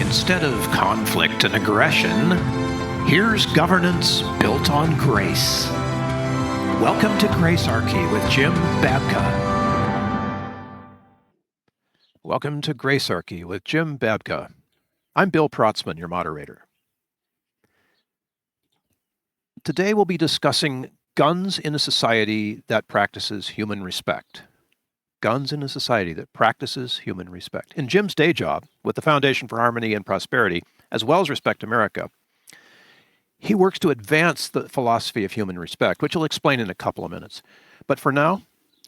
Instead of conflict and aggression, here's governance built on grace. Welcome to Gracearchy with Jim Babka. Welcome to Gracearchy with Jim Babka. I'm Bill Protzman, your moderator. Today we'll be discussing guns in a society that practices human respect. Guns in a society that practices human respect. In Jim's day job, with the Foundation for Harmony and Prosperity, as well as Respect America, he works to advance the philosophy of human respect, which he'll explain in a couple of minutes. But for now,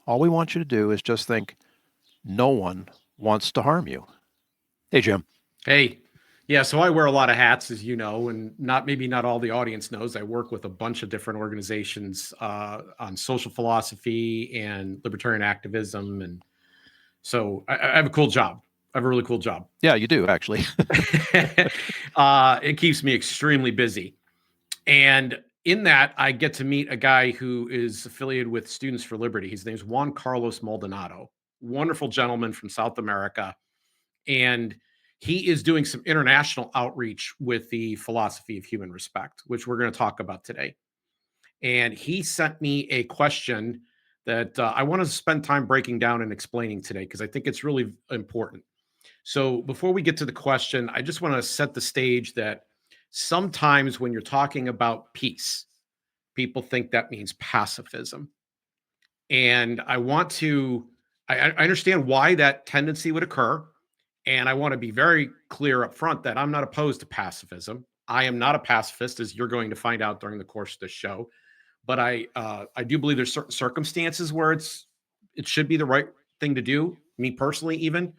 all we want you to do is just think, no one wants to harm you. Hey, Jim. Hey. Yeah, so I wear a lot of hats, as you know, and maybe not all the audience knows. I work with a bunch of different organizations on social philosophy and libertarian activism, and so I have a cool job. I have a really cool job. Yeah, you do, actually. It keeps me extremely busy, and in that, I get to meet a guy who is affiliated with Students for Liberty. His name's Juan Carlos Maldonado, wonderful gentleman from South America, and he is doing some international outreach with the philosophy of human respect, which we're going to talk about today. And he sent me a question that I want to spend time breaking down and explaining today, because I think it's really important. So before we get to the question, I just want to set the stage that sometimes when you're talking about peace, people think that means pacifism. And I understand why that tendency would occur. And I want to be very clear up front that I'm not opposed to pacifism. I am not a pacifist, as you're going to find out during the course of this show. But I do believe there's certain circumstances where it should be the right thing to do, me personally even.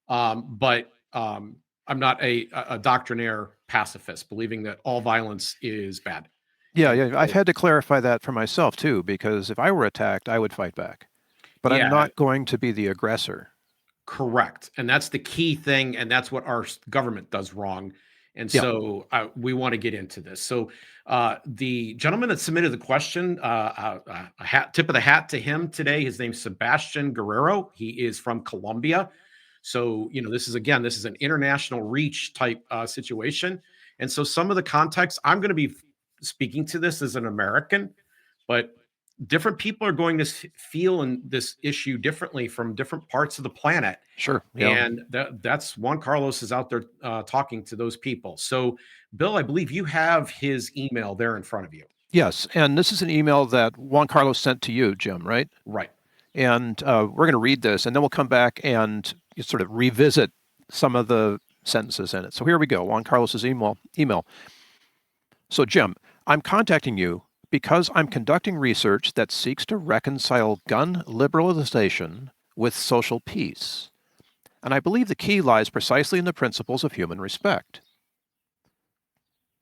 But I'm not a doctrinaire pacifist, believing that all violence is bad. Yeah, I've had to clarify that for myself, too, because if I were attacked, I would fight back. But I'm not going to be the aggressor. Correct. And that's the key thing. And that's what our government does wrong. And so we want to get into this. So the gentleman that submitted the question, tip of the hat to him today. His name's Sebastián Guerrero. He is from Colombia. So, this is an international reach type situation. And so some of the context, I'm going to be speaking to this as an American, but different people are going to feel in this issue differently from different parts of the planet. Sure. Yeah. And that's Juan Carlos is out there talking to those people. So, Bill, I believe you have his email there in front of you. Yes. And this is an email that Juan Carlos sent to you, Jim, right? Right. And we're going to read this, and then we'll come back and sort of revisit some of the sentences in it. So here we go. Juan Carlos's email. So, Jim, I'm contacting you because I'm conducting research that seeks to reconcile gun liberalization with social peace. And I believe the key lies precisely in the principles of human respect.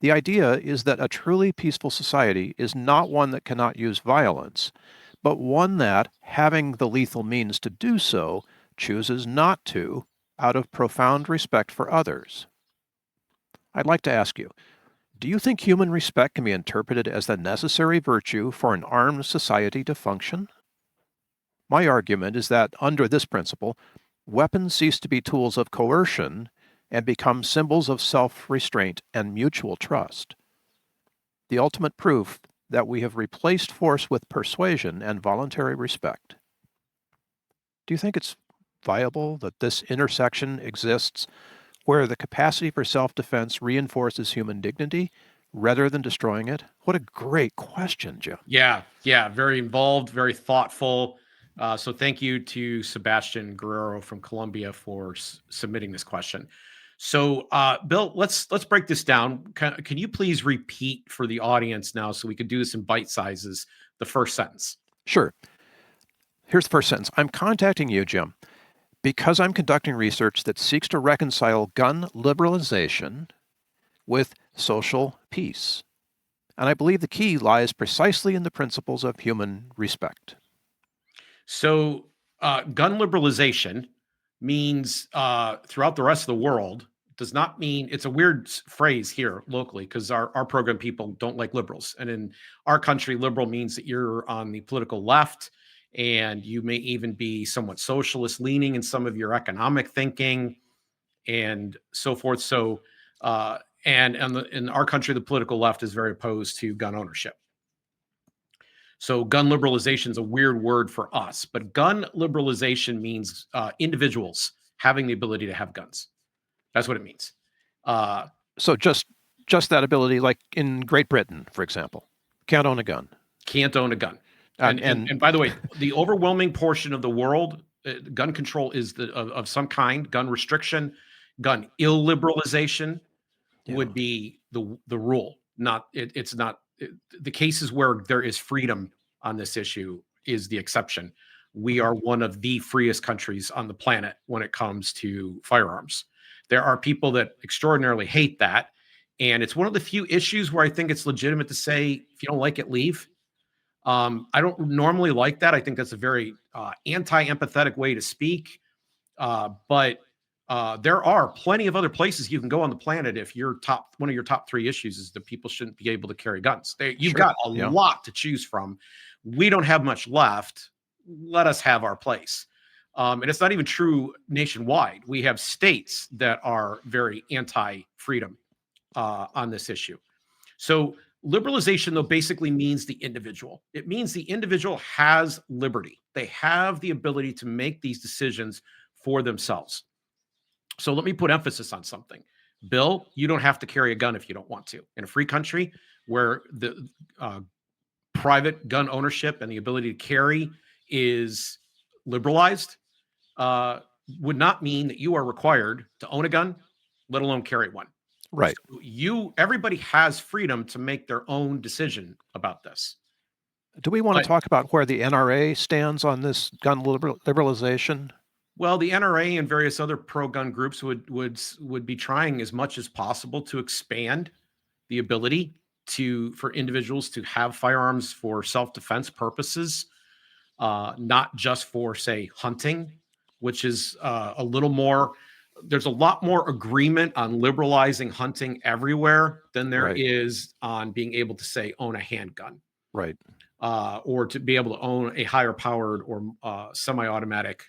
The idea is that a truly peaceful society is not one that cannot use violence, but one that, having the lethal means to do so, chooses not to, out of profound respect for others. I'd like to ask you, do you think human respect can be interpreted as the necessary virtue for an armed society to function? My argument is that, under this principle, weapons cease to be tools of coercion and become symbols of self-restraint and mutual trust. The ultimate proof that we have replaced force with persuasion and voluntary respect. Do you think it's viable that this intersection exists where the capacity for self-defense reinforces human dignity rather than destroying it? What a great question, Jim. Yeah, very involved, very thoughtful. So thank you to Sebastián Guerrero from Colombia for submitting this question. So, Bill, let's break this down. Can you please repeat for the audience now, so we could do this in bite sizes, the first sentence? Sure. Here's the first sentence. I'm contacting you, Jim, because I'm conducting research that seeks to reconcile gun liberalization with social peace. And I believe the key lies precisely in the principles of human respect. So, gun liberalization means throughout the rest of the world, does not mean, it's a weird phrase here locally, because our program people don't like liberals. And in our country, liberal means that you're on the political left, and you may even be somewhat socialist leaning in some of your economic thinking. and so forth. So, and in our country, the political left is very opposed to gun ownership. So gun liberalization is a weird word for us, but gun liberalization means individuals having the ability to have guns. That's what it means. So just that ability, like in Great Britain, for example, can't own a gun. Can't own a gun. And by the way, the overwhelming portion of the world, gun control is of some kind. Gun restriction, gun illiberalization would be the rule. It's not the cases where there is freedom on this issue is the exception. We are one of the freest countries on the planet when it comes to firearms. There are people that extraordinarily hate that. And it's one of the few issues where I think it's legitimate to say, if you don't like it, leave. I don't normally like that. I think that's a very anti-empathetic way to speak. But there are plenty of other places you can go on the planet if one of your top three issues is that people shouldn't be able to carry guns. You've got a lot to choose from. We don't have much left. Let us have our place. And it's not even true nationwide. We have states that are very anti-freedom on this issue. So liberalization, though, basically means the individual. It means the individual has liberty. They have the ability to make these decisions for themselves. So let me put emphasis on something. Bill, you don't have to carry a gun if you don't want to. In a free country where the private gun ownership and the ability to carry is liberalized, would not mean that you are required to own a gun, let alone carry one. Right. So everybody has freedom to make their own decision about this. Do we want to talk about where the NRA stands on this gun liberalization? Well, the NRA and various other pro-gun groups would be trying as much as possible to expand the ability for individuals to have firearms for self-defense purposes, not just for, say, hunting, which is a little more. There's a lot more agreement on liberalizing hunting everywhere than there is on being able to, say, own a handgun. Right. Or to be able to own a higher powered or semi-automatic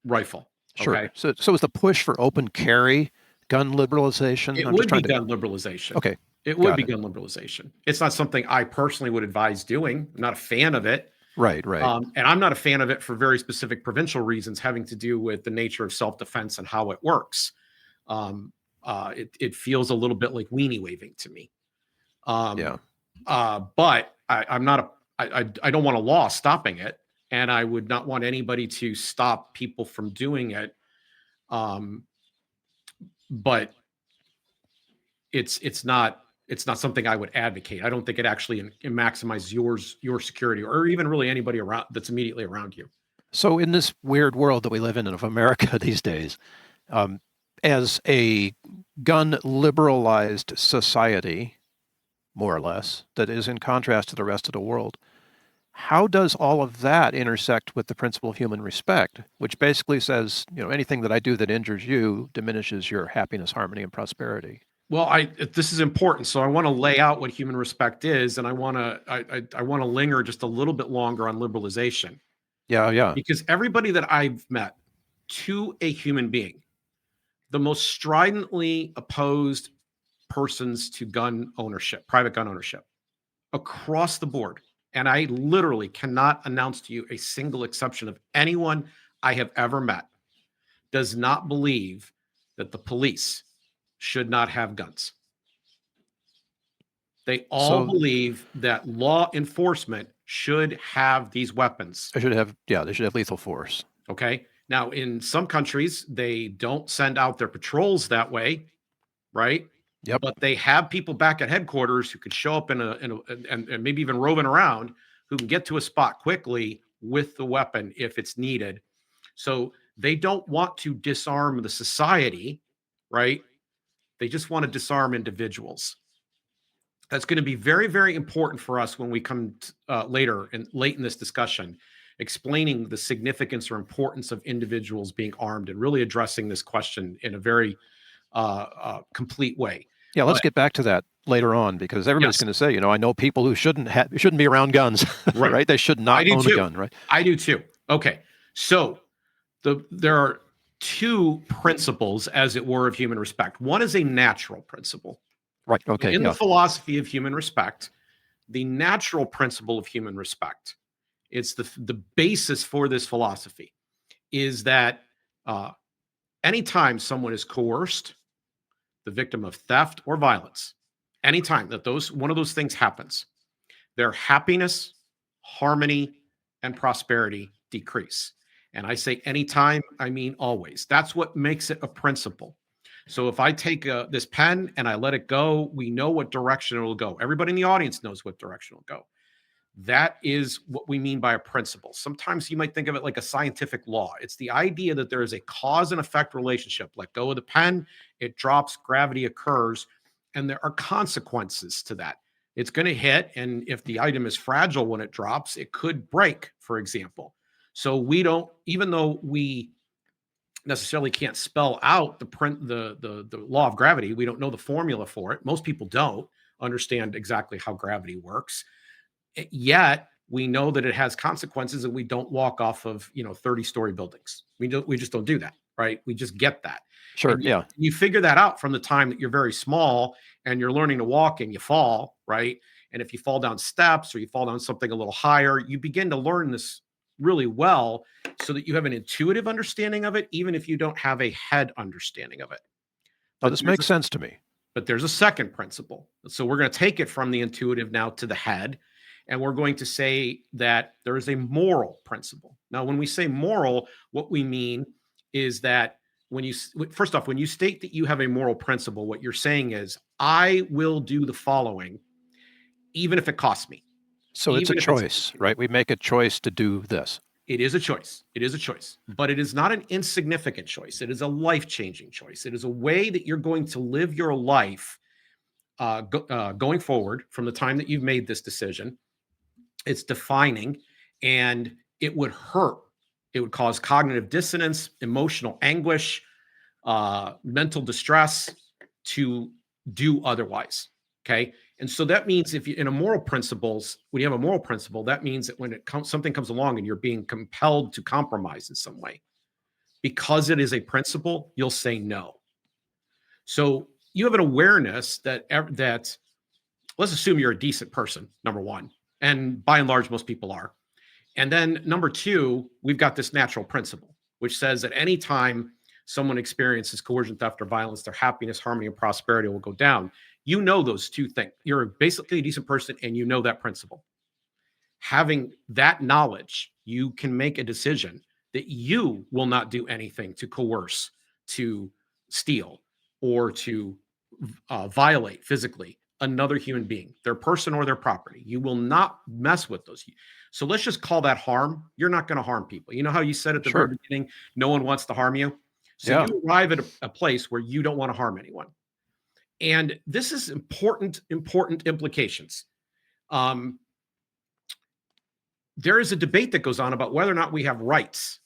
rifle. Sure. Okay? So is the push for open carry gun liberalization? It would be gun liberalization. Okay. It would be gun liberalization. It's not something I personally would advise doing. I'm not a fan of it. Right. And I'm not a fan of it for very specific provincial reasons having to do with the nature of self-defense and how it works. It feels a little bit like weenie waving to me. But I'm not I don't want a law stopping it, and I would not want anybody to stop people from doing it. But it's not something I would advocate. I don't think it actually maximizes your security or even really anybody around that's immediately around you. So in this weird world that we live in of America these days, as a gun liberalized society, more or less, that is in contrast to the rest of the world, how does all of that intersect with the principle of human respect, which basically says, anything that I do that injures you diminishes your happiness, harmony, and prosperity? Well, this is important, so I want to lay out what human respect is, and I want to linger just a little bit longer on liberalization. Yeah. Because everybody that I've met, to a human being, the most stridently opposed persons to gun ownership, private gun ownership, across the board, and I literally cannot announce to you a single exception of anyone I have ever met, does not believe that the police should not have guns. They all believe that law enforcement should have these weapons. They should have lethal force. Okay. Now, in some countries, they don't send out their patrols that way, right? Yep. But they have people back at headquarters who could show up and maybe even roving around, who can get to a spot quickly with the weapon if it's needed. So they don't want to disarm the society, right? They just want to disarm individuals. That's going to be very, very important for us when we come late in this discussion, explaining the significance or importance of individuals being armed and really addressing this question in a very complete way. Yeah, let's get back to that later on, because everybody's going to say, I know people who shouldn't be around guns, right? They should not own a gun, right? I do too. Okay, so there are two principles, as it were, of human respect. One is a natural principle. Right. Okay. In Yeah. the philosophy of human respect, the natural principle of human respect, it's the basis for this philosophy, is that anytime someone is coerced, the victim of theft or violence, anytime that one of those things happens, their happiness, harmony, and prosperity decrease. And I say anytime, I mean always. That's what makes it a principle. So if I take this pen and I let it go, we know what direction it will go. Everybody in the audience knows what direction it will go. That is what we mean by a principle. Sometimes you might think of it like a scientific law. It's the idea that there is a cause and effect relationship. Let go of the pen, it drops, gravity occurs, and there are consequences to that. It's going to hit, and if the item is fragile when it drops, it could break, for example. So we don't, even though we necessarily can't spell out the law of gravity, we don't know the formula for it. Most people don't understand exactly how gravity works. Yet we know that it has consequences, and we don't walk off of 30-story buildings. We just don't do that, right? We just get that. Sure. And Yeah. you figure that out from the time that you're very small and you're learning to walk and you fall, right? And if you fall down steps or you fall down something a little higher, you begin to learn this really well so that you have an intuitive understanding of it, even if you don't have a head understanding of it. Now, this makes sense to me. But there's a second principle. So we're going to take it from the intuitive now to the head. And we're going to say that there is a moral principle. Now, when we say moral, what we mean is that first off, when you state that you have a moral principle, what you're saying is, I will do the following, even if it costs me. So it's a choice, right? We make a choice to do this. It is a choice. It is a choice, but it is not an insignificant choice. It is a life-changing choice. It is a way that you're going to live your life going forward from the time that you've made this decision. It's defining, and it would hurt. It would cause cognitive dissonance, emotional anguish, mental distress to do otherwise. Okay. And so that means if you in a moral principles, when you have a moral principle, that means that when something comes along and you're being compelled to compromise in some way, because it is a principle, you'll say no. So you have an awareness that let's assume you're a decent person, number one. And by and large, most people are. And then number two, we've got this natural principle, which says that anytime someone experiences coercion, theft, or violence, their happiness, harmony, and prosperity will go down. You know those two things. You're basically a decent person, and you know that principle. Having that knowledge, you can make a decision that you will not do anything to coerce, to steal, or to violate physically another human being, their person or their property. You will not mess with those. So let's just call that harm. You're not going to harm people. You know how you said at the very beginning, no one wants to harm you? So you arrive at a place where you don't want to harm anyone. And this is important implications. There is a debate that goes on about whether or not we have rights.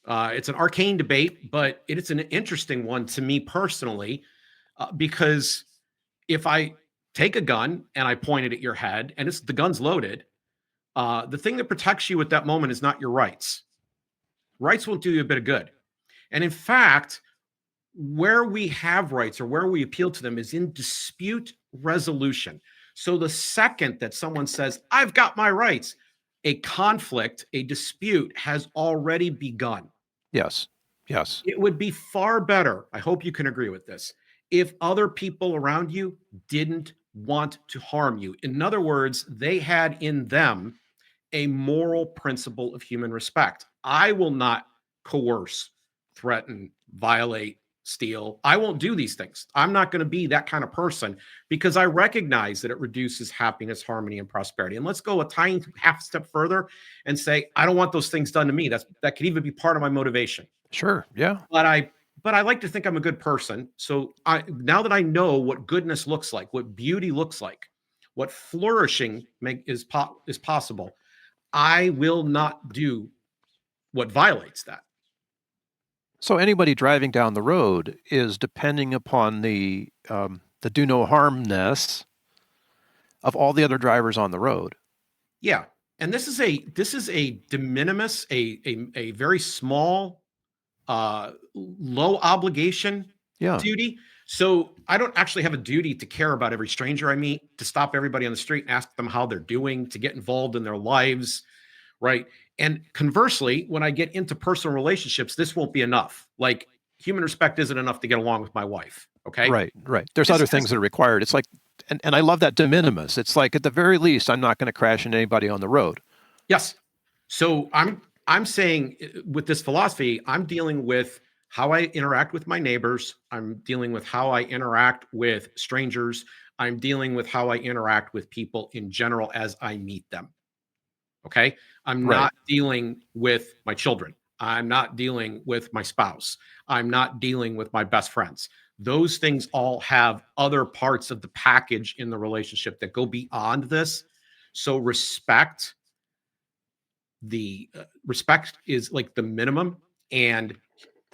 It's an arcane debate, but it's an interesting one to me personally, because if I take a gun and I point it at your head and the gun's loaded, the thing that protects you at that moment is not your rights. Rights won't do you a bit of good. And in fact, where we have rights or where we appeal to them is in dispute resolution. So the second that someone says, I've got my rights, a conflict, a dispute has already begun. Yes. Yes. It would be far better, I hope you can agree with this, if other people around you didn't want to harm you. In other words, they had in them a moral principle of human respect. I will not coerce, threaten, violate, steal. I won't do these things. I'm not going to be that kind of person because I recognize that it reduces happiness, harmony, and prosperity. And let's go a tiny half step further and say, I don't want those things done to me. That could even be part of my motivation. Sure. Yeah. But I like to think I'm a good person. So now that I know what goodness looks like, what beauty looks like, what flourishing is possible, I will not do what violates that. So anybody driving down the road is depending upon the do no harmness of all the other drivers on the road. Yeah, and this is a de minimis, a very small low obligation Yeah. duty. So I don't actually have a duty to care about every stranger I meet, to stop everybody on the street and ask them how they're doing, to get involved in their lives, right? And conversely, when I get into personal relationships, this won't be enough. Like human respect isn't enough to get along with my wife. Okay. Right, right. There's This other has, things that are required. It's like, and I love that de minimis. It's like at the very least, I'm not going to crash into anybody on the road. yes. So I'm saying with this philosophy, I'm dealing with how I interact with my neighbors. I'm dealing with how I interact with strangers. I'm dealing with how I interact with people in general as I meet them. Okay. I'm Right, not dealing with my children. I'm not dealing with my spouse. I'm not dealing with my best friends. Those things all have other parts of the package in the relationship that go beyond this. So respect is like the minimum, and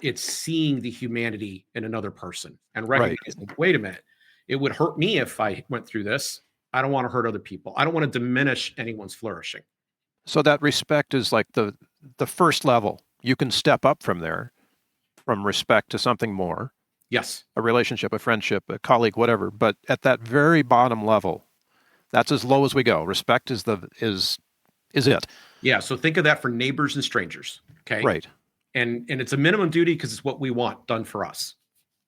it's seeing the humanity in another person and right. recognizing, wait a minute, it would hurt me if I went through this. I don't want to hurt other people. I don't want to diminish anyone's flourishing. So that respect is like the first level. You can step up from there, from respect to something more, Yes. a relationship, a friendship, a colleague, whatever. But at that very bottom level, that's as low as we go. Respect is it. Yeah. So think of that for neighbors and strangers. Okay. Right. And it's a minimum duty because it's what we want done for us.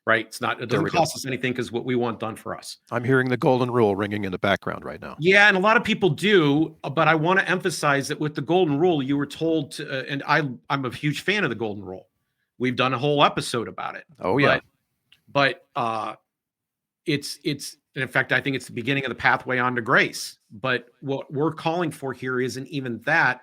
Right. It There doesn't we go. cost us anything because what we want done for us. I'm hearing the golden rule ringing in the background right now. Yeah, and a lot of people do, but I want to emphasize that with the golden rule, you were told to, and I'm a huge fan of the golden rule. We've done a whole episode about it, Oh yeah. but it's and in fact, I think it's the beginning of the pathway on to grace. But what we're calling for here isn't even that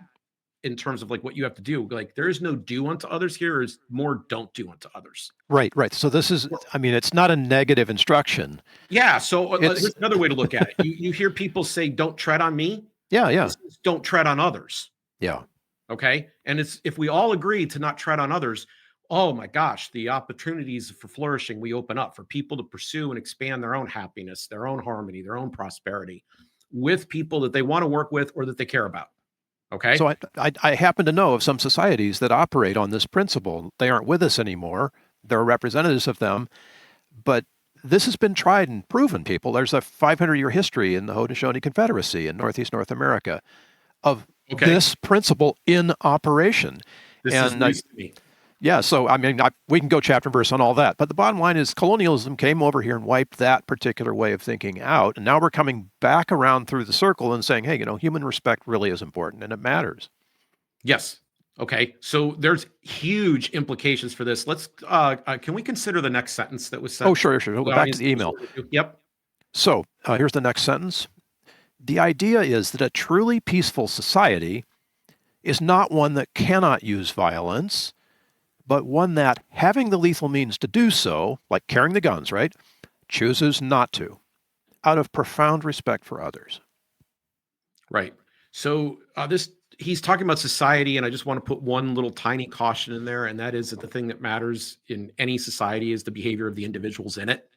in terms of like what you have to do. Like there is no do unto others here, is more don't do unto others. Right, right. So this is, I mean, it's not a negative instruction. Yeah. So It's, here's another way to look at it. You hear people say, "Don't tread on me." yeah, yeah, This is, don't tread on others. yeah. Okay. And it's if we all agree to not tread on others, oh my gosh, the opportunities for flourishing we open up for people to pursue and expand their own happiness, their own harmony, their own prosperity with people that they want to work with or that they care about. Okay. So I happen to know of some societies that operate on this principle. They aren't with us anymore. There are representatives of them, but this has been tried and proven, people. There's a 500-year history in the Haudenosaunee Confederacy in Northeast North America of Okay. this principle in operation. This is And news to me. yeah, so I mean, we can go chapter and verse on all that, but the bottom line is colonialism came over here and wiped that particular way of thinking out, and now we're coming back around through the circle and saying, hey, human respect really is important and it matters. Yes. Okay. So there's huge implications for this. Let's can we consider the next sentence that was sent Oh, sure, sure. We'll to go the back to audience? the email. Yep. So here's the next sentence. The idea is that a truly peaceful society is not one that cannot use violence, but one that, having the lethal means to do so, like carrying the guns, right, chooses not to, out of profound respect for others. Right. So this he's talking about society, and I just want to put one little tiny caution in there, and that is that the thing that matters in any society is the behavior of the individuals in it.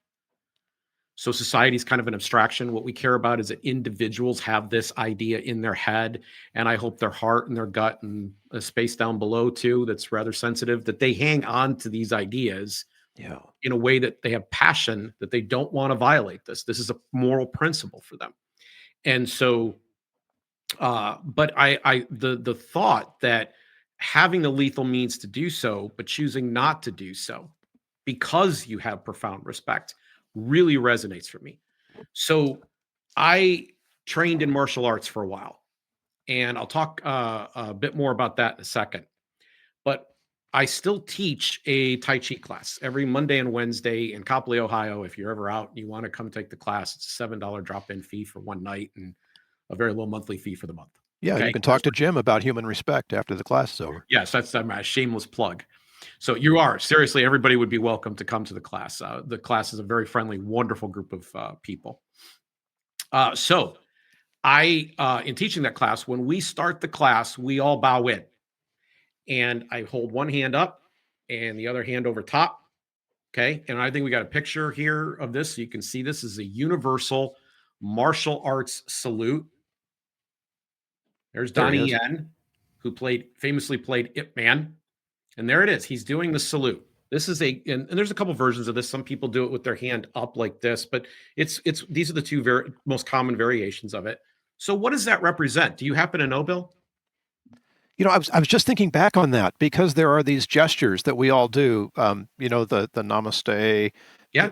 So society is kind of an abstraction. What we care about is that individuals have this idea in their head, and I hope their heart and their gut and a space down below too that's rather sensitive, that they hang on to these ideas Yeah. in a way that they have passion, that they don't want to violate this. This is a moral principle for them. And so but the thought that having the lethal means to do so, but choosing not to do so because you have profound respect really resonates for me. So I trained in martial arts for a while, and I'll talk a bit more about that in a second. But I still teach a Tai Chi class every Monday and Wednesday in Copley, Ohio. If you're ever out and you want to come take the class, it's a $7 drop in fee for one night and a very low monthly fee for the month. Yeah, Okay. you can talk to Jim about human respect after the class is over. Yes, that's a shameless plug. So you are seriously, everybody would be welcome to come to the class. The class is a very friendly, wonderful group of people. So in teaching that class, when we start the class, we all bow in, and I hold one hand up and the other hand over top. Okay, and I think we got a picture here of this, so you can see this is a universal martial arts salute. There's There he Donnie is. Yen, who famously played Ip Man. And there it is. He's doing the salute. This is and there's a couple versions of this. Some people do it with their hand up like this, but it's these are the two most common variations of it. So what does that represent? Do you happen to know, Bill? I was just thinking back on that because there are these gestures that we all do. The namaste. Yeah.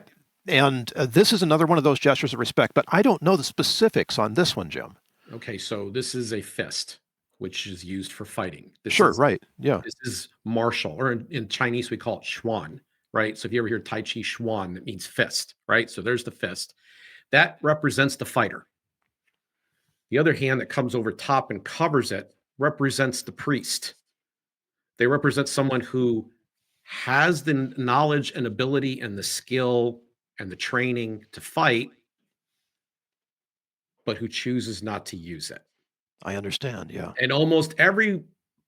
And this is another one of those gestures of respect, but I don't know the specifics on this one, Jim. Okay, so this is a fist, which is used for fighting. Sure, right. Yeah. This is martial, or in Chinese, we call it Xuan, right? So if you ever hear Tai Chi Xuan, it means fist, right? So there's the fist. That represents the fighter. The other hand that comes over top and covers it represents the priest. They represent someone who has the knowledge and ability and the skill and the training to fight, but who chooses not to use it. I understand. Yeah. And almost every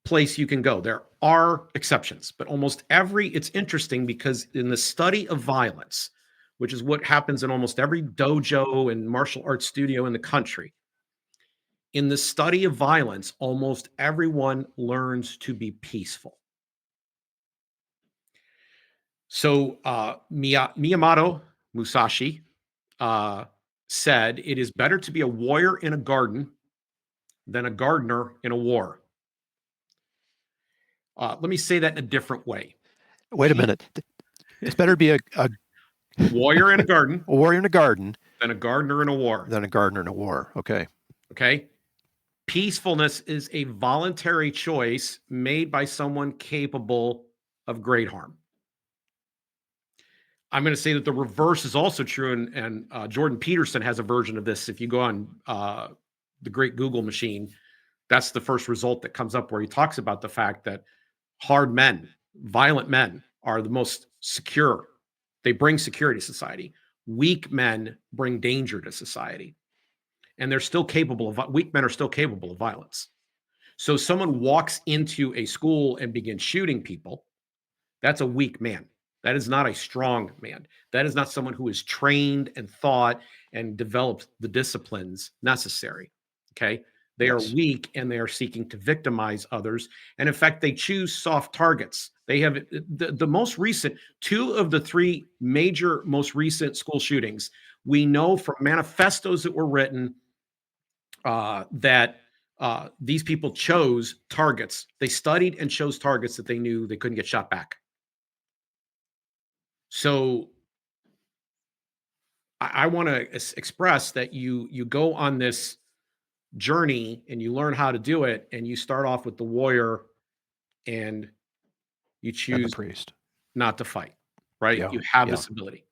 place you can go, there are exceptions, but almost it's interesting because in the study of violence, which is what happens in almost every dojo and martial arts studio in the country, in the study of violence, almost everyone learns to be peaceful. So Miyamoto Musashi said, "It is better to be a warrior in a garden than a gardener in a war." Let me say that in a different way. Wait a minute. It's better to be a warrior in a garden, a warrior in a garden, than a gardener in a war. Than a gardener in a war. Okay. Okay. Peacefulness is a voluntary choice made by someone capable of great harm. I'm going to say that the reverse is also true, and Jordan Peterson has a version of this. If you go on the great Google machine, that's the first result that comes up, where he talks about the fact that hard men, violent men, are the most secure. They bring security to society. Weak men bring danger to society. And they're still capable of, weak men are still capable of violence. So someone walks into a school and begins shooting people, that's a weak man. That is not a strong man. That is not someone who is trained and thought and developed the disciplines necessary. Okay. They are weak, and they are seeking to victimize others. And in fact, they choose soft targets. They have the most recent, 2 of the 3 major, most recent school shootings. We know from manifestos that were written that these people chose targets. They studied and chose targets that they knew they couldn't get shot back. So I want to express that you go on this journey and you learn how to do it, and you start off with the warrior and you choose the priest not to fight, right? Yeah. You have this ability.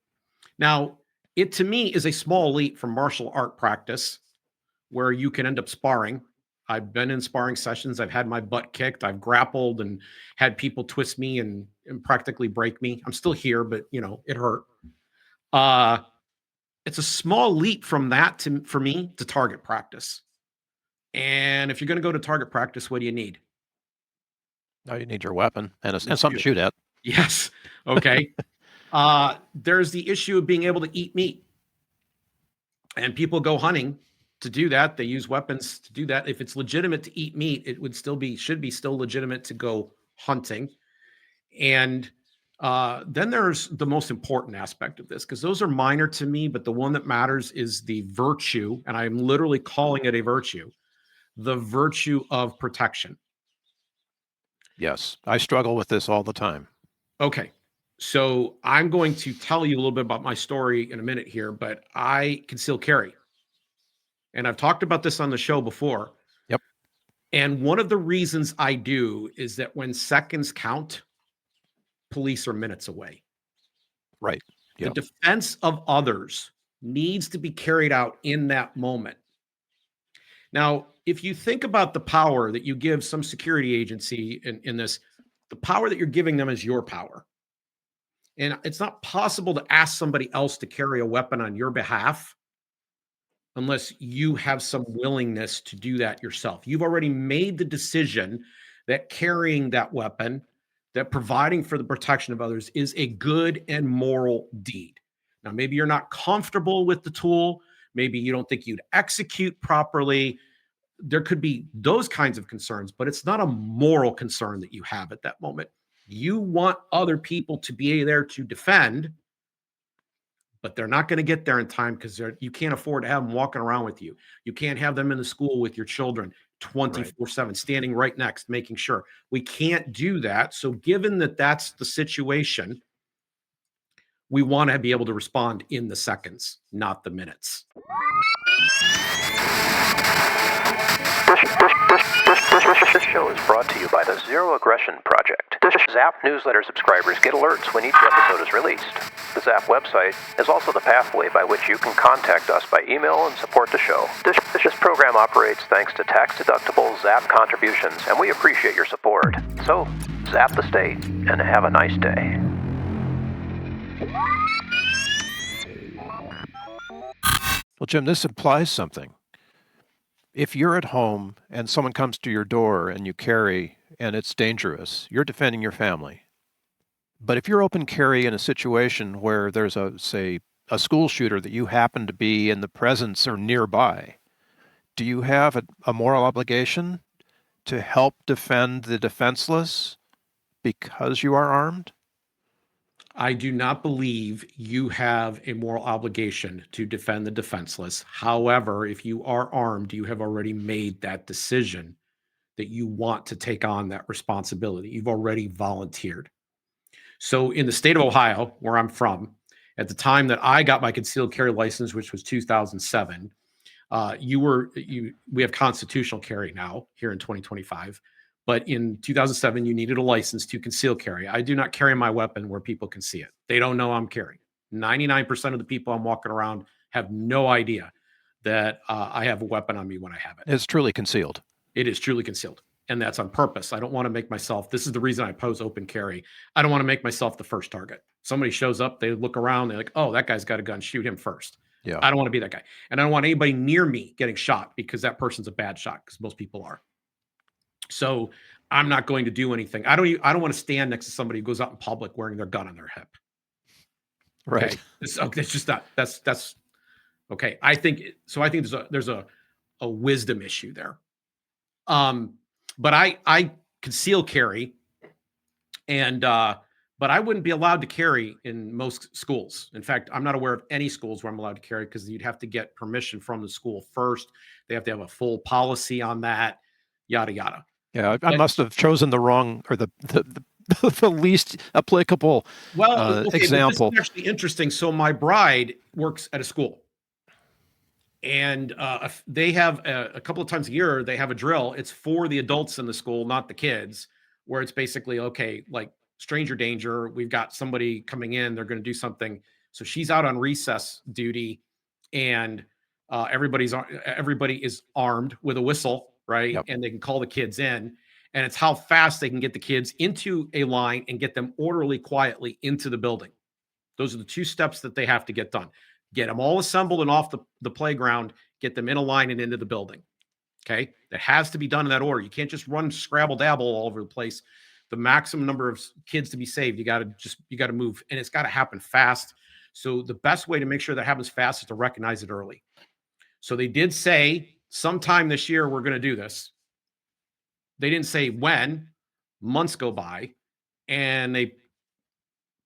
Now, it to me is a small leap from martial art practice, where you can end up sparring. I've been in sparring sessions. I've had my butt kicked. I've grappled and had people twist me and practically break me. I'm still here, but it hurt. It's a small leap from that for me to target practice. And if you're going to go to target practice, what do you need? Now you need your weapon and something to shoot at. Yes. Okay. There's the issue of being able to eat meat. And people go hunting to do that. They use weapons to do that. If it's legitimate to eat meat, it should be still legitimate to go hunting. And then there's the most important aspect of this, because those are minor to me, but the one that matters is the virtue, and I'm literally calling it a virtue, the virtue of protection. Yes, I struggle with this all the time. Okay. So I'm going to tell you a little bit about my story in a minute here, but I conceal carry. And I've talked about this on the show before. Yep. And one of the reasons I do is that when seconds count, police are minutes away. Right. Yep. The defense of others needs to be carried out in that moment. Now, if you think about the power that you give some security agency in this, the power that you're giving them is your power. And it's not possible to ask somebody else to carry a weapon on your behalf unless you have some willingness to do that yourself. You've already made the decision that carrying that weapon, that providing for the protection of others, is a good and moral deed. Now, maybe you're not comfortable with the tool. Maybe you don't think you'd execute properly. There could be those kinds of concerns, but it's not a moral concern that you have at that moment. You want other people to be there to defend, but they're not going to get there in time because you can't afford to have them walking around with you. You can't have them in the school with your children 24/7, standing right next, making sure. We can't do that. So, given that that's the situation, we want to be able to respond in the seconds, not the minutes. This show is brought to you by the Zero Aggression Project. Zap newsletter subscribers get alerts when each episode is released. The Zap website is also the pathway by which you can contact us by email and support the show. This program operates thanks to tax-deductible Zap contributions, and we appreciate your support. So, zap the state, and have a nice day. Well, Jim, this implies something. If you're at home and someone comes to your door and you carry and it's dangerous, you're defending your family. But if you're open carry in a situation where there's say, a school shooter that you happen to be in the presence or nearby, do you have a moral obligation to help defend the defenseless because you are armed? I do not believe you have a moral obligation to defend the defenseless. However, if you are armed, you have already made that decision that you want to take on that responsibility. You've already volunteered. So, in the state of Ohio, where I'm from, at the time that I got my concealed carry license, which was 2007, we have constitutional carry now here in 2025. But in 2007, you needed a license to conceal carry. I do not carry my weapon where people can see it. They don't know I'm carrying. 99% of the people I'm walking around have no idea that I have a weapon on me when I have it. It's truly concealed. It is truly concealed. And that's on purpose. I don't want to make myself, this is the reason I oppose open carry. I don't want to make myself the first target. Somebody shows up, they look around, they're like, oh, that guy's got a gun, shoot him first. Yeah. I don't want to be that guy. And I don't want anybody near me getting shot because that person's a bad shot, because most people are. So I'm not going to do anything. I don't want to stand next to somebody who goes out in public wearing their gun on their hip. Right. Okay? It's just not, that's okay. I think there's a wisdom issue there. But I conceal carry, and but I wouldn't be allowed to carry in most schools. In fact, I'm not aware of any schools where I'm allowed to carry, because you'd have to get permission from the school first. They have to have a full policy on that, yada yada. Yeah, I must have chosen the wrong, or the least applicable example. This is actually interesting. So my bride works at a school, and they have a couple of times a year, they have a drill. It's for the adults in the school, not the kids, where it's basically, okay, like stranger danger. We've got somebody coming in, they're going to do something. So she's out on recess duty, and everybody is armed with a whistle, right? Yep. And they can call the kids in. And it's how fast they can get the kids into a line and get them orderly, quietly into the building. Those are the two steps that they have to get done. Get them all assembled and off the playground, get them in a line and into the building. Okay. That has to be done in that order. You can't just run scrabble dabble all over the place. The maximum number of kids to be saved, you got to move, and it's got to happen fast. So the best way to make sure that happens fast is to recognize it early. So they did say sometime this year, we're going to do this. They didn't say when. Months go by, and they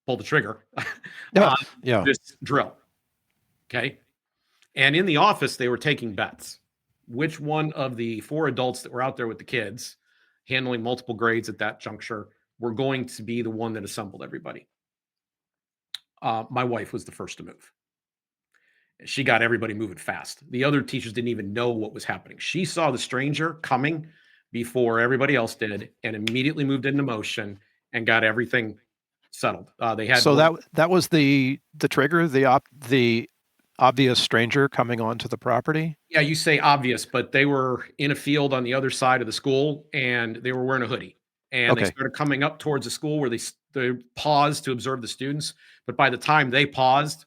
pull the trigger on this drill. Okay. And in the office, they were taking bets. Which one of the 4 adults that were out there with the kids, handling multiple grades at that juncture, were going to be the one that assembled everybody? My wife was the first to move. She got everybody moving fast. The other teachers didn't even know what was happening. She saw the stranger coming before everybody else did, and immediately moved into motion and got everything settled. They had that was the trigger, the obvious stranger coming onto the property. Yeah, you say obvious, but they were in a field on the other side of the school, and they were wearing a hoodie. And They started coming up towards the school where they paused to observe the students. But by the time they paused,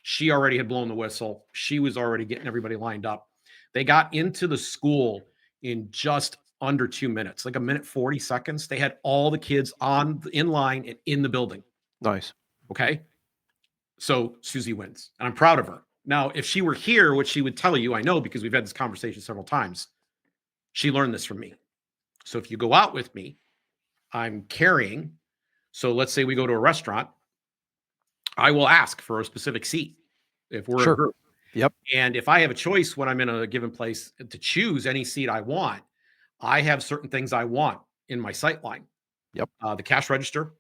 she already had blown the whistle. She was already getting everybody lined up. They got into the school in just under 2 minutes, like 1:40 seconds. They had all the kids in line and in the building. Nice. Okay. So Susie wins, and I'm proud of her. Now, if she were here, what she would tell you, I know, because we've had this conversation several times, she learned this from me. So if you go out with me, I'm carrying, So let's say we go to a restaurant, I will ask for a specific seat if we're in a Sure. group. Yep. And if I have a choice when I'm in a given place to choose any seat I want, I have certain things I want in my sight line. Yep. The cash register,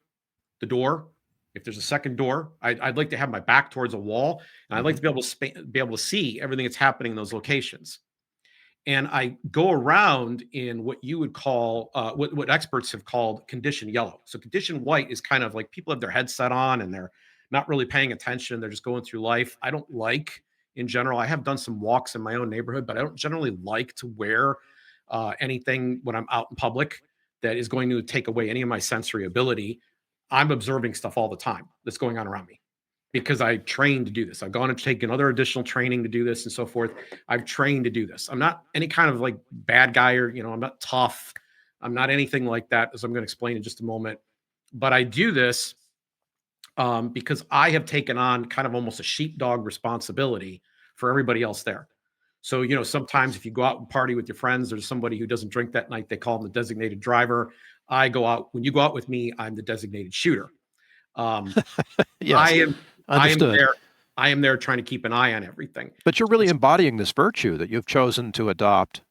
the door. If there's a second door, I'd like to have my back towards a wall, and I'd like to be able to see everything that's happening in those locations. And I go around in what you would call, what experts have called condition yellow. So condition white is kind of like people have their head set on and they're not really paying attention. They're just going through life. I don't like, in general, I have done some walks in my own neighborhood, but I don't generally like to wear anything when I'm out in public that is going to take away any of my sensory ability. I'm observing stuff all the time that's going on around me because I trained to do this. I've gone and taken other additional training to do this and so forth. I've trained to do this. I'm not any kind of like bad guy or, I'm not tough. I'm not anything like that, as I'm going to explain in just a moment. But I do this because I have taken on kind of almost a sheepdog responsibility for everybody else there. So, sometimes if you go out and party with your friends, there's somebody who doesn't drink that night. They call them the designated driver. I go out. When you go out with me, I'm the designated shooter. Yes. I am Understood. there. I am there trying to keep an eye on everything. But you're really embodying this virtue that you've chosen to adopt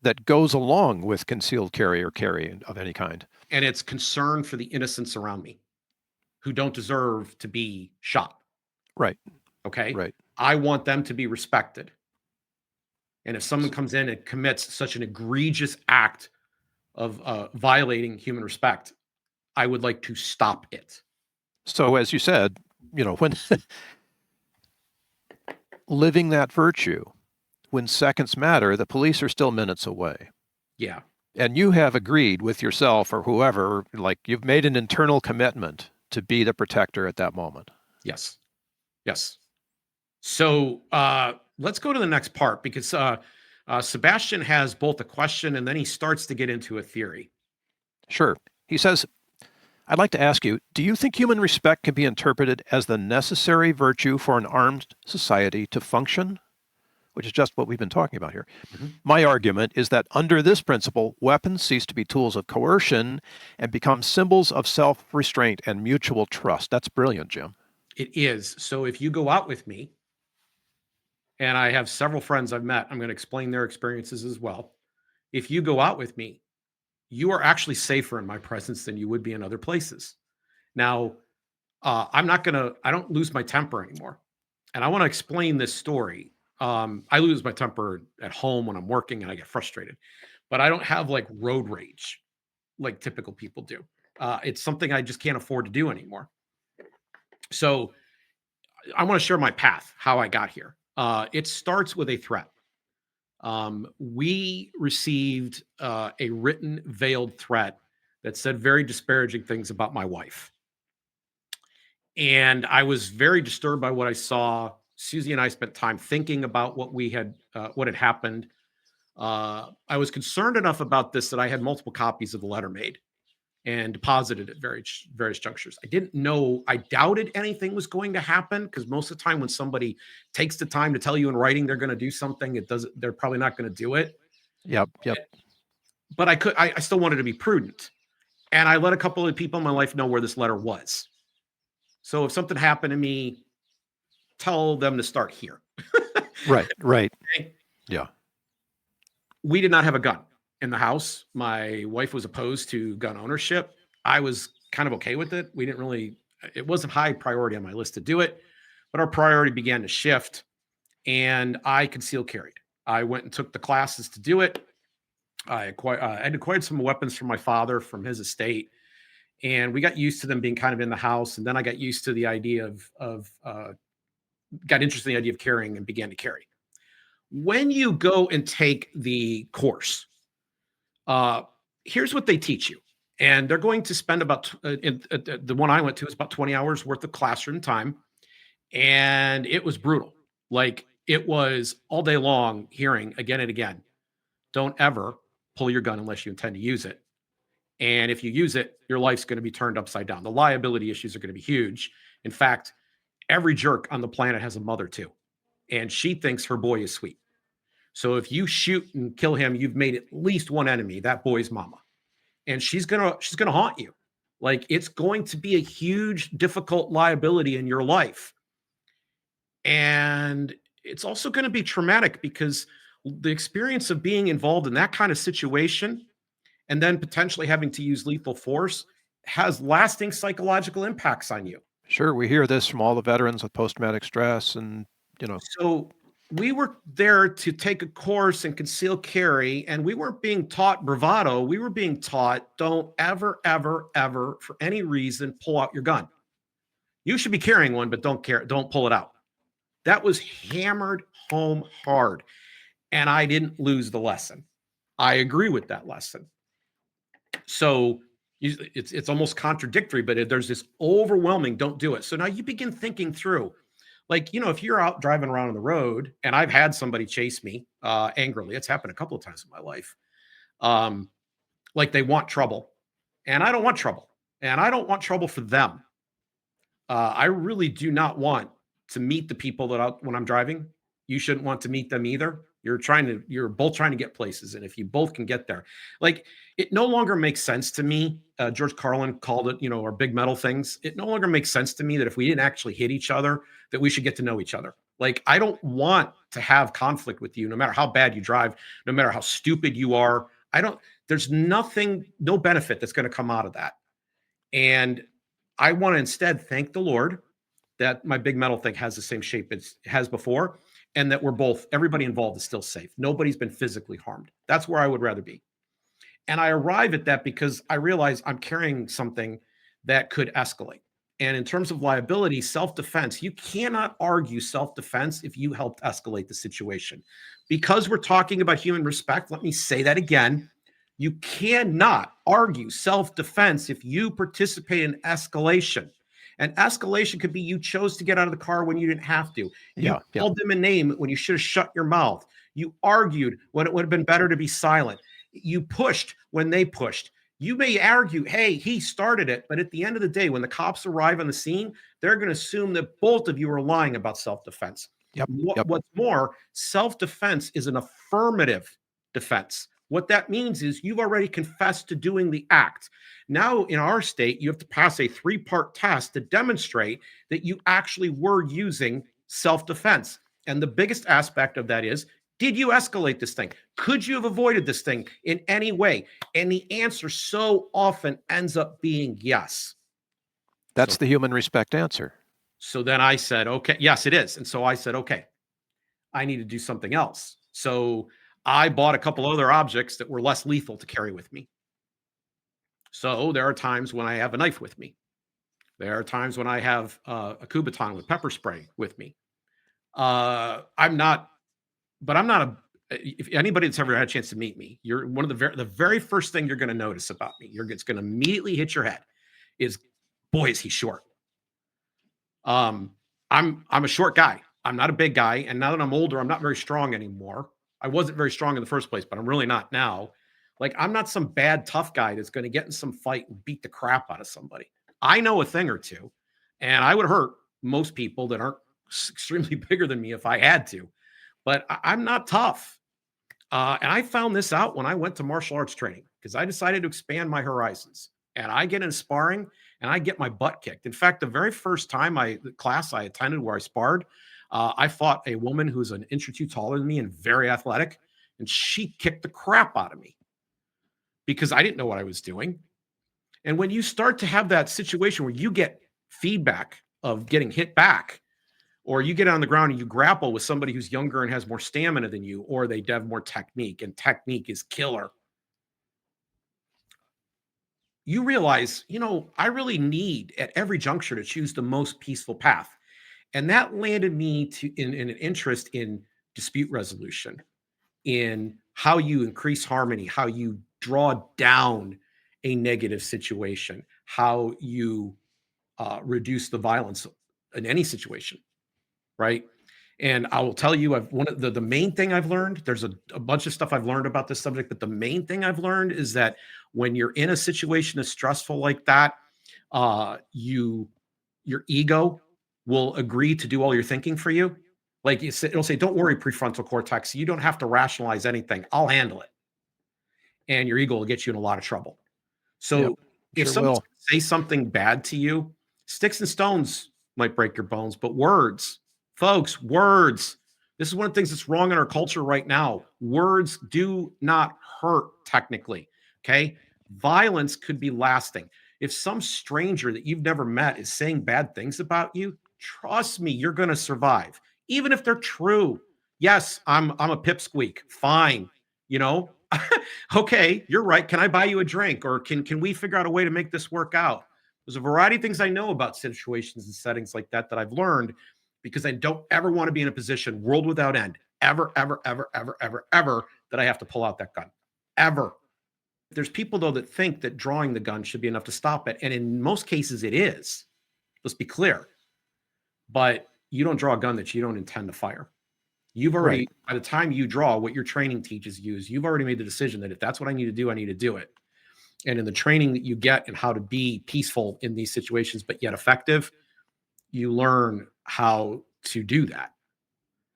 that goes along with concealed carry or carry of any kind. And it's concern for the innocents around me who don't deserve to be shot. Right. Okay. Right. I want them to be respected. And if someone comes in and commits such an egregious act of violating human respect, I would like to stop it. So, as you said, when living that virtue, when seconds matter, the police are still minutes away. Yeah. And you have agreed with yourself or whoever, like you've made an internal commitment to be the protector at that moment. Yes. Yes. So let's go to the next part because Sebastián has both a question and then he starts to get into a theory. Sure. He says, I'd like to ask you, do you think human respect can be interpreted as the necessary virtue for an armed society to function? Which is just what we've been talking about here. Mm-hmm. My argument is that under this principle, weapons cease to be tools of coercion and become symbols of self-restraint and mutual trust. That's brilliant, Jim. It is. So if you go out with me, and I have several friends I've met, I'm going to explain their experiences as well. If you go out with me, you are actually safer in my presence than you would be in other places. Now, I don't lose my temper anymore. And I want to explain this story. I lose my temper at home when I'm working and I get frustrated, but I don't have like road rage like typical people do. It's something I just can't afford to do anymore. So I want to share my path, how I got here. It starts with a threat. We received a written, veiled threat that said very disparaging things about my wife. And I was very disturbed by what I saw. Susie and I spent time thinking about what had happened. I was concerned enough about this that I had multiple copies of the letter made and deposited at various junctures. I doubted anything was going to happen because most of the time when somebody takes the time to tell you in writing they're going to do something, they're probably not going to do it. Yep. But I still wanted to be prudent. And I let a couple of people in my life know where this letter was. So if something happened to me, tell them to start here. Right. Okay? Yeah. We did not have a gun in the house. My wife was opposed to gun ownership. I was kind of okay with it. It wasn't high priority on my list to do it, but our priority began to shift and I concealed carried. I went and took the classes to do it. I had acquired some weapons from my father from his estate, and we got used to them being kind of in the house. And then I got used to the idea got interested in the idea of carrying and began to carry. When you go and take the course, here's what they teach you. And they're going to spend about, the one I went to is about 20 hours worth of classroom time. And it was brutal. Like it was all day long hearing again and again, don't ever pull your gun unless you intend to use it. And if you use it, your life's going to be turned upside down. The liability issues are going to be huge. In fact, every jerk on the planet has a mother too. And she thinks her boy is sweet. So if you shoot and kill him, you've made at least one enemy, that boy's mama. And she's gonna haunt you. Like, it's going to be a huge, difficult liability in your life. And it's also going to be traumatic because the experience of being involved in that kind of situation and then potentially having to use lethal force has lasting psychological impacts on you. Sure, we hear this from all the veterans with post-traumatic stress and, So we were there to take a course in concealed carry, and we weren't being taught bravado. We were being taught, don't ever, ever, ever, for any reason, pull out your gun. You should be carrying one, but don't pull it out. That was hammered home hard. And I didn't lose the lesson. I agree with that lesson. So it's almost contradictory, but there's this overwhelming don't do it. So now you begin thinking through, like, if you're out driving around on the road, and I've had somebody chase me angrily. It's happened a couple of times in my life. Like, they want trouble, and I don't want trouble, and I don't want trouble for them. I really do not want to meet the people when I'm driving. You shouldn't want to meet them either. You're both trying to get places. And if you both can get there, like, it no longer makes sense to me. George Carlin called it, our big metal things. It no longer makes sense to me that if we didn't actually hit each other, that we should get to know each other. Like, I don't want to have conflict with you, no matter how bad you drive, no matter how stupid you are. There's no benefit that's going to come out of that. And I want to instead thank the Lord that my big metal thing has the same shape it has before, and that everybody involved is still safe. Nobody's been physically harmed. That's where I would rather be. And I arrive at that because I realize I'm carrying something that could escalate. And in terms of liability, self-defense, you cannot argue self-defense if you helped escalate the situation. Because we're talking about human respect, let me say that again. You cannot argue self-defense if you participate in escalation. And escalation could be you chose to get out of the car when you didn't have to. You called them a name when you should have shut your mouth. You argued when it would have been better to be silent. You pushed when they pushed. You may argue, hey, he started it. But at the end of the day, when the cops arrive on the scene, they're going to assume that both of you are lying about self-defense. What's more, self-defense is an affirmative defense. What that means is you've already confessed to doing the act. Now, in our state, you have to pass a 3-part test to demonstrate that you actually were using self-defense. And the biggest aspect of that is, did you escalate this thing? Could you have avoided this thing in any way? And the answer so often ends up being yes. That's the human respect answer. So then I said, okay, yes, it is. And so I said, okay, I need to do something else. So I bought a couple other objects that were less lethal to carry with me. So there are times when I have a knife with me. There are times when I have a Kubaton with pepper spray with me. If anybody that's ever had a chance to meet me, you're one of the very first thing you're going to notice about me, it's going to immediately hit your head is, boy, is he short. I'm a short guy. I'm not a big guy. And now that I'm older, I'm not very strong anymore. I wasn't very strong in the first place, but I'm really not now. Like, I'm not some bad tough guy that's going to get in some fight and beat the crap out of somebody. I know a thing or two, and I would hurt most people that aren't extremely bigger than me if I had to, but I'm not tough. And I found this out when I went to martial arts training because I decided to expand my horizons, and I get in sparring and I get my butt kicked. In fact, the very first time the class I attended where I sparred, I fought a woman who's an inch or two taller than me and very athletic, and she kicked the crap out of me because I didn't know what I was doing. And when you start to have that situation where you get feedback of getting hit back, or you get on the ground and you grapple with somebody who's younger and has more stamina than you, or they have more technique, and technique is killer, you realize, I really need at every juncture to choose the most peaceful path. And that landed me in an interest in dispute resolution, in how you increase harmony, how you draw down a negative situation, how you reduce the violence in any situation, right? And I will tell you, one of the main thing I've learned, there's a bunch of stuff I've learned about this subject, but the main thing I've learned is that when you're in a situation as stressful like that, your ego will agree to do all your thinking for you. Like, it'll say, don't worry, prefrontal cortex, you don't have to rationalize anything. I'll handle it. And your ego will get you in a lot of trouble. So If Sure someone's will. gonna say something bad to you, sticks and stones might break your bones, but words, folks, words. This is one of the things that's wrong in our culture right now. Words do not hurt technically. Okay. Violence could be lasting. If some stranger that you've never met is saying bad things about you, trust me, you're going to survive, even if they're true. Yes, I'm a pipsqueak. Fine. You know, okay, you're right. Can I buy you a drink, or can we figure out a way to make this work out? There's a variety of things I know about situations and settings like that that I've learned, because I don't ever want to be in a position, world without end, ever, ever, ever, ever, ever, ever, that I have to pull out that gun. Ever. There's people, though, that think that drawing the gun should be enough to stop it. And in most cases, it is. Let's be clear. But you don't draw a gun that you don't intend to fire. You've already, Right. by the time you draw, what your training teaches you is you've already made the decision that if that's what I need to do, I need to do it. And in the training that you get and how to be peaceful in these situations, but yet effective, you learn how to do that.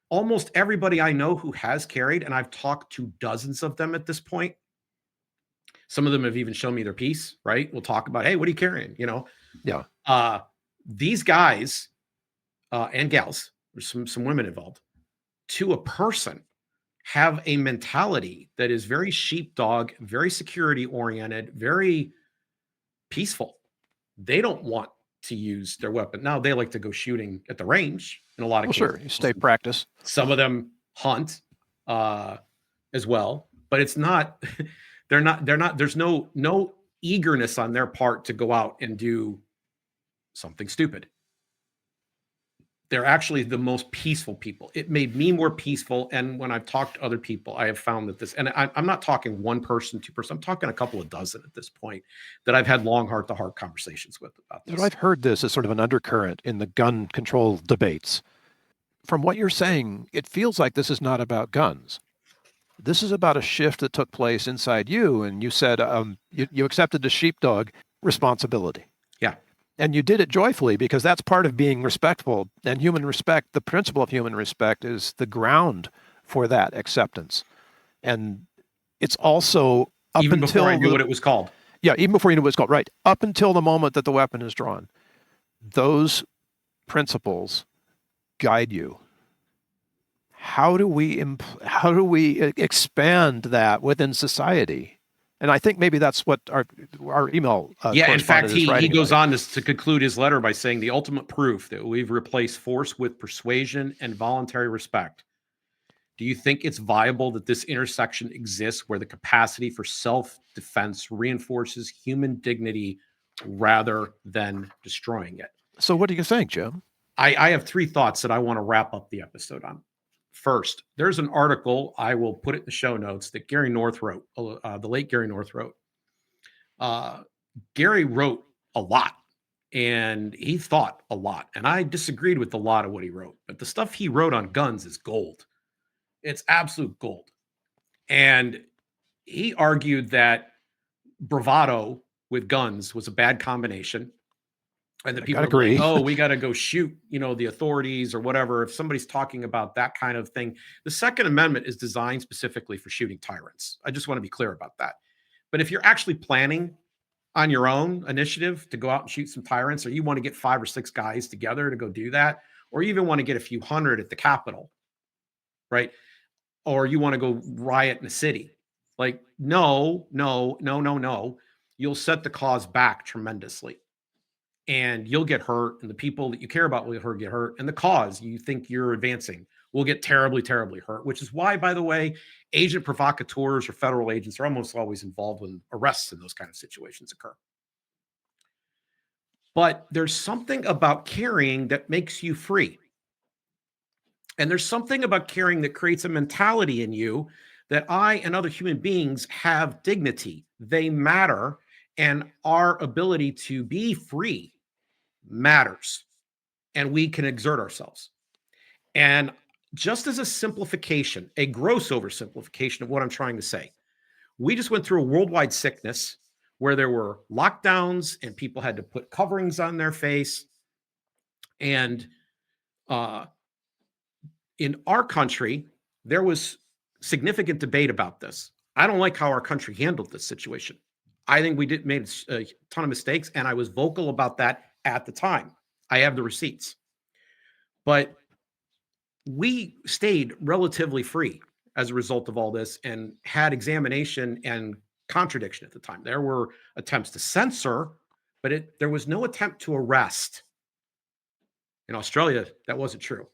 Almost everybody I know who has carried, and I've talked to dozens of them at this point. Some of them have even shown me their piece, right? We'll talk about, hey, what are you carrying? You know, Yeah. these guys and gals, there's some women involved, to a person, have a mentality that is very sheepdog, very security oriented, very peaceful. They don't want to use their weapon. Now they like to go shooting at the range in a lot of Well, cases. sure. You stay practice. Some of them hunt as well, but it's not. They're not. There's no eagerness on their part to go out and do something stupid. They're actually the most peaceful people. It made me more peaceful. And when I've talked to other people, I have found that this, and I'm not talking one person, two person, I'm talking a couple of dozen at this point that I've had long heart to heart conversations with about this. I've heard this as sort of an undercurrent in the gun control debates. From what you're saying, it feels like this is not about guns. This is about a shift that took place inside you, and you said you accepted the sheepdog responsibility. Yeah. And you did it joyfully, because that's part of being respectful. And human respect, the principle of human respect, is the ground for that acceptance. And it's also up Even until before I knew what it was called. Yeah, even before you knew what it's called, right? Up until the moment that the weapon is drawn, those principles guide you. How do we expand that within society? And I think maybe that's what our email. Yeah, in fact, correspondent is he goes about. on to conclude his letter by saying the ultimate proof that we've replaced force with persuasion and voluntary respect. Do you think it's viable that this intersection exists where the capacity for self-defense reinforces human dignity rather than destroying it? So what do you think, Jim? I have three thoughts that I want to wrap up the episode on. First, there's an article, I will put it in the show notes, that Gary North wrote, the late Gary North wrote. Gary wrote a lot, and he thought a lot, and I disagreed with a lot of what he wrote, but the stuff he wrote on guns is gold. It's absolute gold. And he argued that bravado with guns was a bad combination. And that people are like, oh, we got to go shoot, the authorities or whatever. If somebody's talking about that kind of thing, the Second Amendment is designed specifically for shooting tyrants. I just want to be clear about that. But if you're actually planning on your own initiative to go out and shoot some tyrants, or you want to get 5 or 6 guys together to go do that, or you even want to get a few hundred at the Capitol, right? Or you want to go riot in a city. Like, no. You'll set the cause back tremendously. And you'll get hurt, and the people that you care about will get hurt, and the cause you think you're advancing will get terribly, terribly hurt, which is why, by the way, agent provocateurs or federal agents are almost always involved when arrests in those kind of situations occur. But there's something about carrying that makes you free. And there's something about carrying that creates a mentality in you that I and other human beings have dignity. They matter, and our ability to be free matters, and we can exert ourselves. And just as a simplification, a gross oversimplification of what I'm trying to say, we just went through a worldwide sickness where there were lockdowns and people had to put coverings on their face. And in our country, there was significant debate about this. I don't like how our country handled this situation. I think we made a ton of mistakes, and I was vocal about that at the time. I have the receipts. But we stayed relatively free as a result of all this and had examination and contradiction at the time. There were attempts to censor, but there was no attempt to arrest. In Australia, that wasn't true.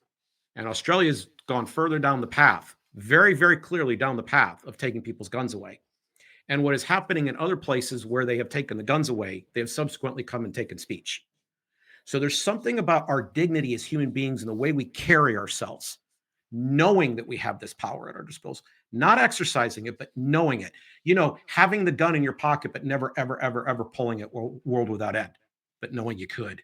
And Australia's gone further down the path, very, very clearly down the path of taking people's guns away. And what is happening in other places where they have taken the guns away, they have subsequently come and taken speech. So there's something about our dignity as human beings and the way we carry ourselves, knowing that we have this power at our disposal, not exercising it, but knowing it. You know, having the gun in your pocket, but never, ever, ever, ever pulling it, world without end, but knowing you could.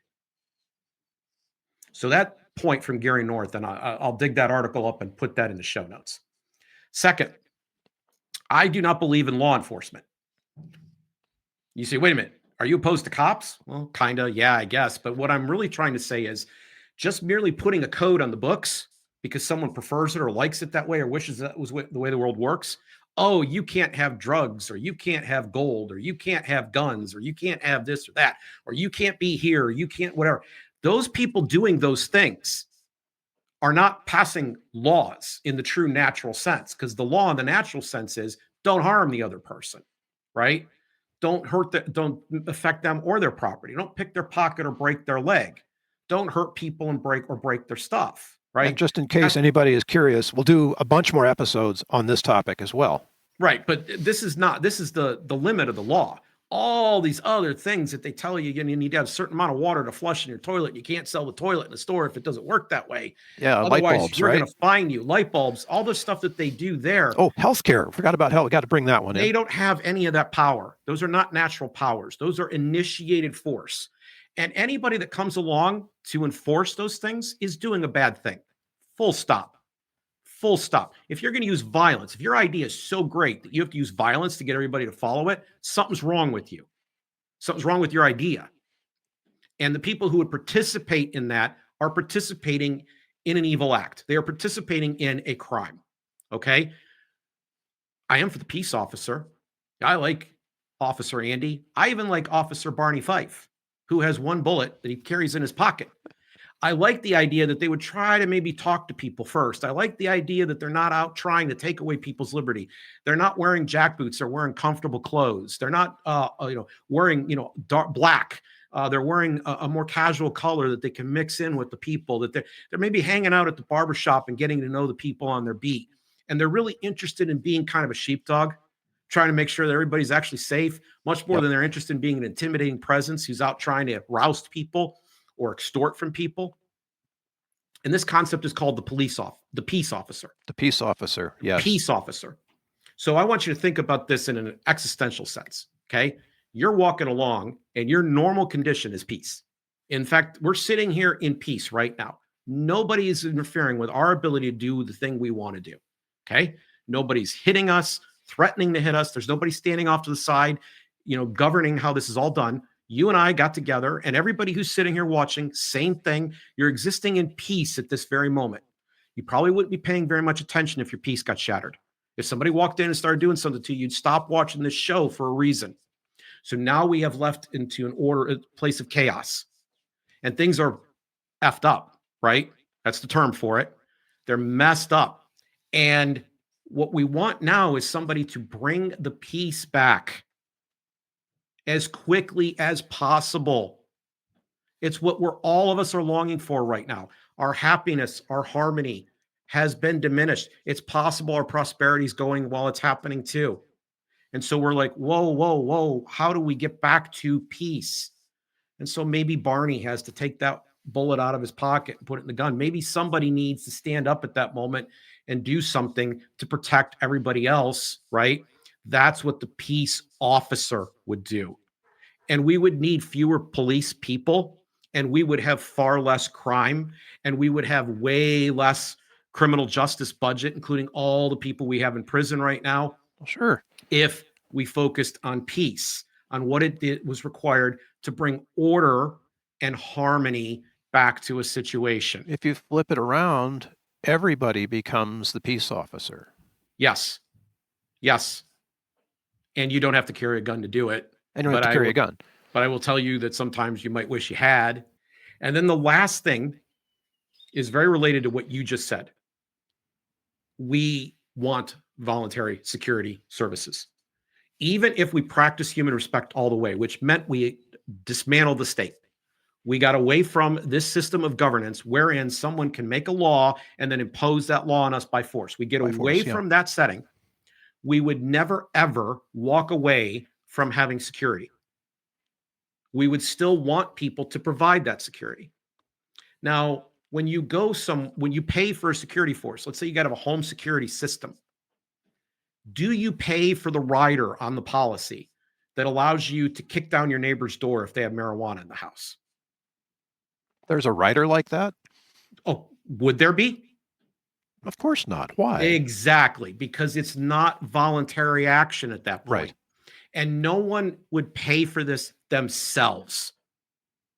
So that point from Gary North, and I'll dig that article up and put that in the show notes. Second, I do not believe in law enforcement. You say, wait a minute, are you opposed to cops? Well, kind of, yeah, I guess. But what I'm really trying to say is just merely putting a code on the books because someone prefers it or likes it that way or wishes that was the way the world works. Oh, you can't have drugs, or you can't have gold, or you can't have guns, or you can't have this or that, or you can't be here, or you can't whatever. Those people doing those things are not passing laws in the true natural sense, because the law in the natural sense is don't harm the other person, right? Don't don't affect them or their property. Don't pick their pocket or break their leg. Don't hurt people and break their stuff, right? And just in case anybody is curious, we'll do a bunch more episodes on this topic as well. Right, but this is the limit of the law. All these other things that they tell you need to have a certain amount of water to flush in your toilet. You can't sell the toilet in the store if it doesn't work that way. Yeah, otherwise, light bulbs, you're right? going to fine you. Light bulbs, all the stuff that they do there. Oh, healthcare. Forgot about health. We got to bring that one in. They don't have any of that power. Those are not natural powers. Those are initiated force. And anybody that comes along to enforce those things is doing a bad thing. Full stop. Full stop. If you're going to use violence, if your idea is so great that you have to use violence to get everybody to follow it, something's wrong with you. Something's wrong with your idea. And the people who would participate in that are participating in an evil act. They are participating in a crime. Okay? I am for the peace officer. I like Officer Andy. I even like Officer Barney Fife, who has one bullet that he carries in his pocket. I like the idea that they would try to maybe talk to people first. I like the idea that they're not out trying to take away people's liberty. They're not wearing jackboots. They're wearing comfortable clothes. They're not, wearing, dark black. They're wearing a more casual color that they can mix in with the people. That they're maybe hanging out at the barbershop and getting to know the people on their beat. And they're really interested in being kind of a sheepdog, trying to make sure that everybody's actually safe, much more than they're interested in being an intimidating presence who's out trying to roust people or extort from people. And this concept is called the peace officer. The peace officer, yes. Peace officer. So I want you to think about this in an existential sense, okay? You're walking along and your normal condition is peace. In fact, we're sitting here in peace right now. Nobody is interfering with our ability to do the thing we want to do, okay? Nobody's hitting us, threatening to hit us. There's nobody standing off to the side, governing how this is all done. You and I got together, and everybody who's sitting here watching, same thing. You're existing in peace at this very moment. You probably wouldn't be paying very much attention if your peace got shattered. If somebody walked in and started doing something to you, you'd stop watching this show for a reason. So now we have left into a place of chaos, and things are effed up, right? That's the term for it. They're messed up. And what we want now is somebody to bring the peace back as quickly as possible. It's what all of us are longing for right now. Our happiness, our harmony has been diminished. It's possible our prosperity is going while it's happening too. And so we're like, whoa, how do we get back to peace? And so maybe Barney has to take that bullet out of his pocket and put it in the gun. Maybe somebody needs to stand up at that moment and do something to protect everybody else, right? That's what the peace officer would do. And we would need fewer police people, and we would have far less crime, and we would have way less criminal justice budget, including all the people we have in prison right now. Well, sure. If we focused on peace, on what was required to bring order and harmony back to a situation. If you flip it around, everybody becomes the peace officer. Yes. And you don't have to carry a gun to do it. And you don't have But to carry a gun. But I will tell you that sometimes you might wish you had. And then the last thing is very related to what you just said. We want voluntary security services. Even if we practice human respect all the way, which meant we dismantled the state. We got away from this system of governance wherein someone can make a law and then impose that law on us by force. We get away from that setting. We would never, ever walk away from having security. We would still want people to provide that security. Now, when you pay for a security force, let's say you got to have a home security system. Do you pay for the rider on the policy that allows you to kick down your neighbor's door if they have marijuana in the house? There's a rider like that? Oh, would there be? Of course not. Why? Exactly, because it's not voluntary action at that point. Right. And no one would pay for this themselves.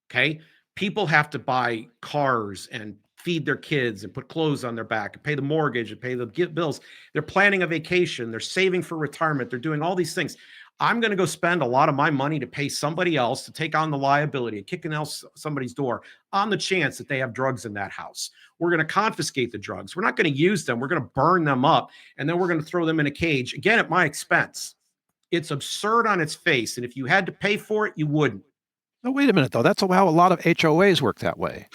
Okay? People have to buy cars and feed their kids and put clothes on their back and pay the mortgage and pay the bills. They're planning a vacation. They're saving for retirement. They're doing all these things. I'm going to go spend a lot of my money to pay somebody else to take on the liability of kicking out somebody's door on the chance that they have drugs in that house. We're going to confiscate the drugs. We're not going to use them. We're going to burn them up. And then we're going to throw them in a cage, again, at my expense. It's absurd on its face. And if you had to pay for it, you wouldn't. No, wait a minute, though. That's how a lot of HOAs work that way.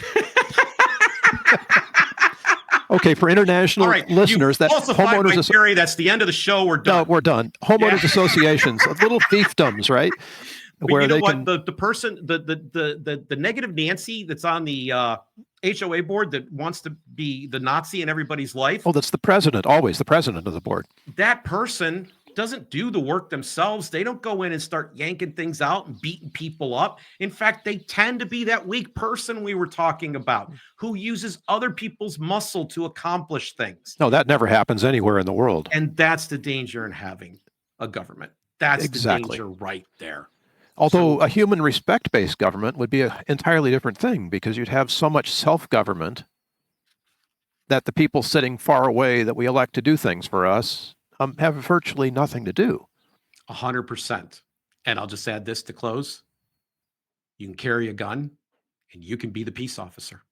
Okay, for international listeners, that homeowners theory, that's the end of the show. We're done. No, we're done. Homeowners associations, little fiefdoms, right? But where you know what? The person, the negative Nancy that's on the HOA board that wants to be the Nazi in everybody's life. Oh, that's the president, always the president of the board. That person doesn't do the work themselves. They don't go in and start yanking things out and beating people up. In fact, they tend to be that weak person we were talking about who uses other people's muscle to accomplish things. No, that never happens anywhere in the world. And that's the danger in having a government. That's exactly the danger right there. Although a human respect-based government would be an entirely different thing because you'd have so much self-government that the people sitting far away that we elect to do things for us have virtually nothing to do. 100%. And I'll just add this to close. You can carry a gun and you can be the peace officer.